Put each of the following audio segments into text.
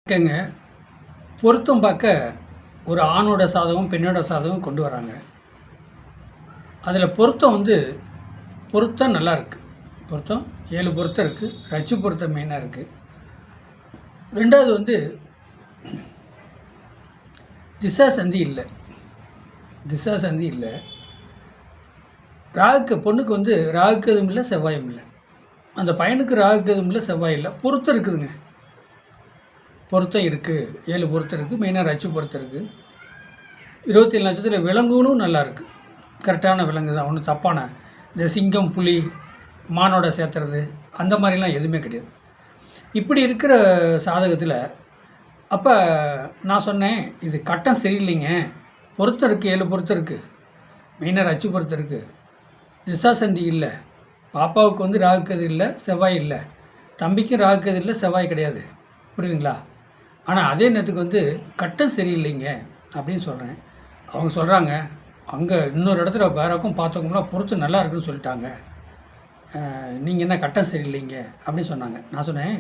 இருக்கங்க. பொருத்தம் பார்க்க ஒரு ஆணோட சாதகம், பெண்ணோட சாதகம் கொண்டு வராங்க. அதில் பொருத்தம் நல்லா இருக்குது. பொருத்தம் 7 பொருத்தம் இருக்குது. ரச்சு பொருத்தம் மெயினாக இருக்குது. 2வது திசா சந்தி இல்லை. திசா சந்தி இல்லை. பொண்ணுக்கு ராகுக்கு எதுவும் இல்லை, செவ்வாயும் இல்லை. அந்த பையனுக்கு ராகுக்கு எதுவும் இல்லை, செவ்வாய் இல்லை. பொருத்தம் இருக்குதுங்க. பொருத்தம் இருக்குது. 7 பொருத்தம் இருக்குது. மெயினாக ரச்சு பொருத்தம் இருக்குது. 27 நட்சத்திரத்தில் விலங்குகளும் நல்லா இருக்குது. கரெக்டான விலங்கு தான். ஒன்றும் தப்பான இந்த சிங்கம், புலி, மானோட சேர்த்துறது அந்த மாதிரிலாம் எதுவுமே கிடையாது. இப்படி இருக்கிற சாதகத்தில் அப்போ நான் சொன்னேன், இது கட்டம் சரியில்லைங்க. பொருத்தம் இருக்குது. 7 பொருத்தம் இருக்குது. மெயினாக ரச்சு பொருத்தம் இருக்குது. திசாசந்தி இல்லை. பாப்பாவுக்கு ராகுக்கது இல்லை, செவ்வாய் இல்லை. தம்பிக்கும் ராகுக்கது இல்லை, செவ்வாய் கிடையாது. புரியுதுங்களா? ஆனால் அதே நேரத்துக்கு கட்டம் சரியில்லைங்க அப்படின்னு சொல்கிறேன். அவங்க சொல்கிறாங்க, அங்கே இன்னொரு இடத்துல வேறக்கும் பார்த்தவங்களாம் பொருத்தம் நல்லா இருக்குன்னு சொல்லிட்டாங்க. நீங்கள் என்ன கட்டம் சரியில்லைங்க அப்படின்னு சொன்னாங்க. நான் சொன்னேன்,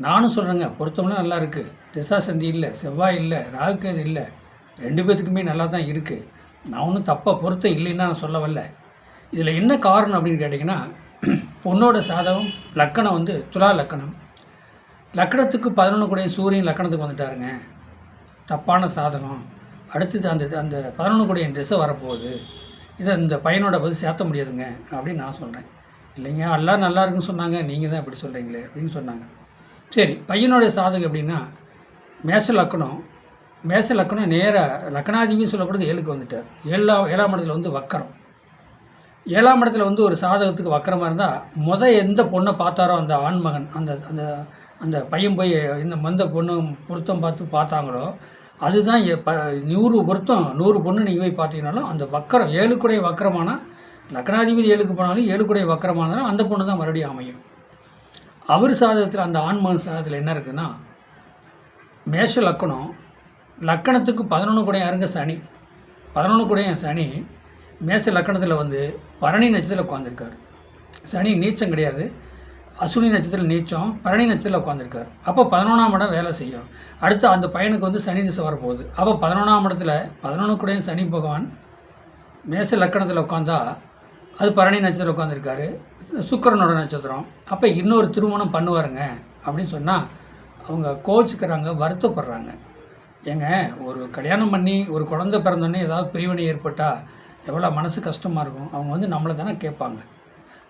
நானும் சொல்கிறேங்க, பொருத்தம்லாம் நல்லா இருக்குது. திசாசந்தி இல்லை, செவ்வாய் இல்லை, ராகுக்கது இல்லை. 2 பேத்துக்குமே நல்லா தான் இருக்குது. நான் ஒன்றும் தப்பாக பொருத்தம் இல்லைன்னா நான் சொல்ல வரல. இதில் என்ன காரணம் அப்படின்னு கேட்டிங்கன்னா, பொண்ணோட சாதகம் லக்கணம் துலா லக்கணம். லக்கணத்துக்கு 11 கூடிய சூரியன் லக்கணத்துக்கு வந்துட்டாருங்க. தப்பான சாதகம். அடுத்தது அந்த 11 கூடிய திசை வரப்போகுது. இதை இந்த பையனோட சேர்த்த முடியாதுங்க அப்படின்னு நான் சொல்கிறேன். இல்லைங்க, எல்லாம் நல்லா இருக்குன்னு சொன்னாங்க, நீங்கள் தான் இப்படி சொல்கிறீங்களே அப்படின்னு சொன்னாங்க. சரி, பையனுடைய சாதகம் எப்படின்னா, மேஷ லக்கணம் நேராக லக்கணாதிபதினு சொல்லக்கூடாது 7க்கு வந்துட்டார். 7ஆம் இடத்துல வக்கரம். 7ஆம் இடத்துல ஒரு சாதகத்துக்கு வக்கரமாக இருந்தால் எந்த பொண்ணை பார்த்தாரோ அந்த ஆண்மகன், அந்த அந்த பையன் போய் இந்த பொண்ணு பொருத்தம் பார்த்தாங்களோ அதுதான் 100 பொருத்தம் 100 பொண்ணு நீங்கள் போய் பார்த்தீங்கன்னாலும் அந்த வக்கரம் 7 கூடைய வக்கரமானால், லக்னாதிபதி 7க்கு போனாலும் 7 கூடைய வக்கரமானாலும் அந்த பொண்ணு தான் மறுபடியும் அமையும். அவர் சாதகத்தில் அந்த ஆண்மகன் சாதகத்தில் என்ன இருக்குதுன்னா, மேஷ லக்கணத்துக்கு 11 கூடைய யாருங்க? சனி. 11 கூடைய சனி மேஷ லக்கணத்தில் பரணி நட்சத்திரத்தில் உட்காந்துருக்கார். சனி நீச்சம் கிடையாது. அசுனி நட்சத்திரம் நீச்சம், பரணி நட்சத்திரத்தில் உட்காந்துருக்கார். அப்போ 11ஆம் இடம் வேலை செய்யும். அடுத்து அந்த பையனுக்கு சனி திசை வரப்போகுது. அப்போ 11ஆம் இடத்துல 11 கூடைய சனி பகவான் மேஷ லக்கணத்தில் உட்காந்தா அது பரணி நட்சத்திரத்தில் உட்காந்துருக்காரு. சுக்கிரனோட நட்சத்திரம். அப்போ இன்னொரு திருமணம் பண்ணுவாருங்க அப்படின்னு சொன்னால் அவங்க கோச்சிக்கிறாங்க, வருத்தப்படுறாங்க. ஏங்க, ஒரு கல்யாணம் பண்ணி ஒரு குழந்தை பிறந்தோடனே ஏதாவது பிரிவினை ஏற்பட்டால் எவ்வளோ மனசு கஷ்டமாக இருக்கும். அவங்க நம்மளை தானே கேட்பாங்க.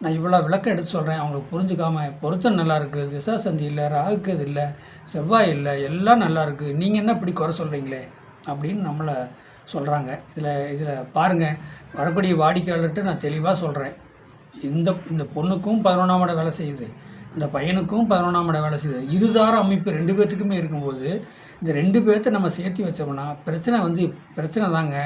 நான் இவ்வளோ விளக்கம் எடுத்து சொல்கிறேன். அவங்களுக்கு புரிஞ்சுக்காமல் பொருத்தம் நல்லா இருக்குது, திசாசந்தி இல்லை, ராகுக்கது இல்லை, செவ்வாய் இல்லை, எல்லாம் நல்லா இருக்குது, நீங்கள் என்ன இப்படி குறை சொல்கிறீங்களே அப்படின்னு நம்மளை சொல்கிறாங்க. இதில் பாருங்கள், வரக்கூடிய வாடிக்கையாளர்கிட்ட நான் தெளிவாக சொல்கிறேன். இந்த பொண்ணுக்கும் 11ஆம் இடம் வேலை செய்யுது, அந்த பையனுக்கும் 11ஆம் இடம் வேலை செய்யுது. இருதார அமைப்பு 2 பேர்த்துக்குமே இருக்கும்போது இந்த 2 பேர்த்த நம்ம சேர்த்து வச்சோம்னா பிரச்சனை தாங்க.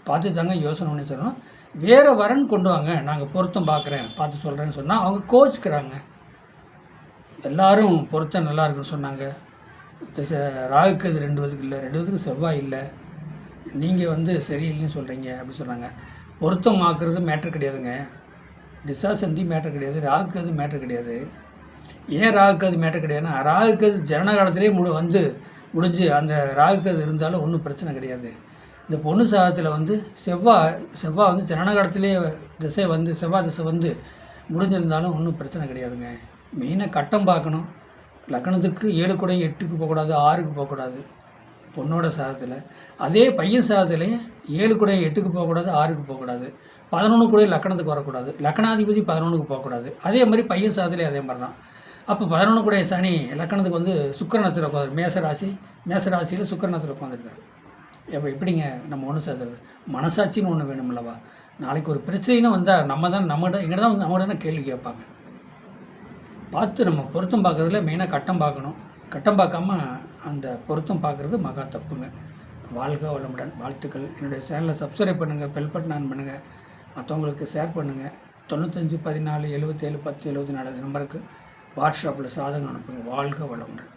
பார்த்து தாங்க யோசனை பண்ணி சொல்லணும். வேறு வரன் கொண்டு வாங்க, நாங்கள் பொருத்தம் பார்க்குறேன், பார்த்து சொல்கிறேன்னு சொன்னால் அவங்க கோச்சிக்கிறாங்க. எல்லோரும் பொருத்தம் நல்லா இருக்குன்னு சொன்னாங்க. ராகுக்கு அது 2 பேத்துக்கு இல்லை, 2 பேத்துக்கு செவ்வாய் இல்லை, நீங்கள் சரியில்லைன்னு சொல்கிறீங்க அப்படின்னு சொன்னாங்க. பொருத்தம் ஆக்குறது மேட்ரு கிடையாதுங்க. திசாசந்தி மேட்ரு கிடையாது, ராகுக்கு அது மேட்ரு கிடையாது. ஏன் ராகுக்கு அது மேட்ரு கிடையாதுன்னா, ராகுக்கு அது ஜனன காலத்திலே முடிஞ்சு அந்த ராகுக்கு அது இருந்தாலும் ஒன்றும் பிரச்சனை கிடையாது. இந்த பொண்ணு சாதத்தில் செவ்வாய் ஜனன காலத்திலே செவ்வாய் திசை முடிஞ்சிருந்தாலும் ஒன்றும் பிரச்சனை கிடையாதுங்க. மெயினாக கட்டம் பார்க்கணும். லக்கணத்துக்கு 7 கூடைய 8க்கு போகக்கூடாது, 6க்கு போகக்கூடாது பொண்ணோட சாதத்தில். அதே பையன் சாதத்துலேயும் 7 கூடைய 8க்கு போகக்கூடாது, 6க்கு போகக்கூடாது. 11 கூடைய லக்கணத்துக்கு வரக்கூடாது. லக்கணாதிபதி 11க்கு போகக்கூடாது. அதே மாதிரி பையன் சாதத்துலேயும் அதே மாதிரி தான். அப்போ 11 கூடைய சனி லக்கணத்துக்கு சுக்கிர நட்சத்திரம் உட்காந்து மேசராசியில் சுக்கிர நட்சத்திரம் உட்காந்துருக்காரு. எப்போ எப்படிங்க நம்ம ஒன்று சேர்த்துறது? மனசாட்சின்னு ஒன்று வேணும்லவா? நாளைக்கு ஒரு பிரச்சனைன்னு வந்தால் நம்மகிட்ட தான் கேள்வி கேட்பாங்க. பார்த்து நம்ம பொருத்தம் பார்க்குறதுல மெயினாக கட்டம் பார்க்கணும். கட்டம் பார்க்காம அந்த பொருத்தம் பார்க்குறது மகா தப்புங்க. வாழ்க வளமுடன். வாழ்த்துக்கள். என்னுடைய சேனலை சப்ஸ்கிரைப் பண்ணுங்கள், பெல் பட்டன் ஆன் பண்ணுங்கள், மற்றவங்களுக்கு ஷேர் பண்ணுங்கள். 95 14 77 10 74 நம்பருக்கு வாட்ஸ்அப்பில் சாதகம் அனுப்புங்க. வாழ்க வளமுடன்.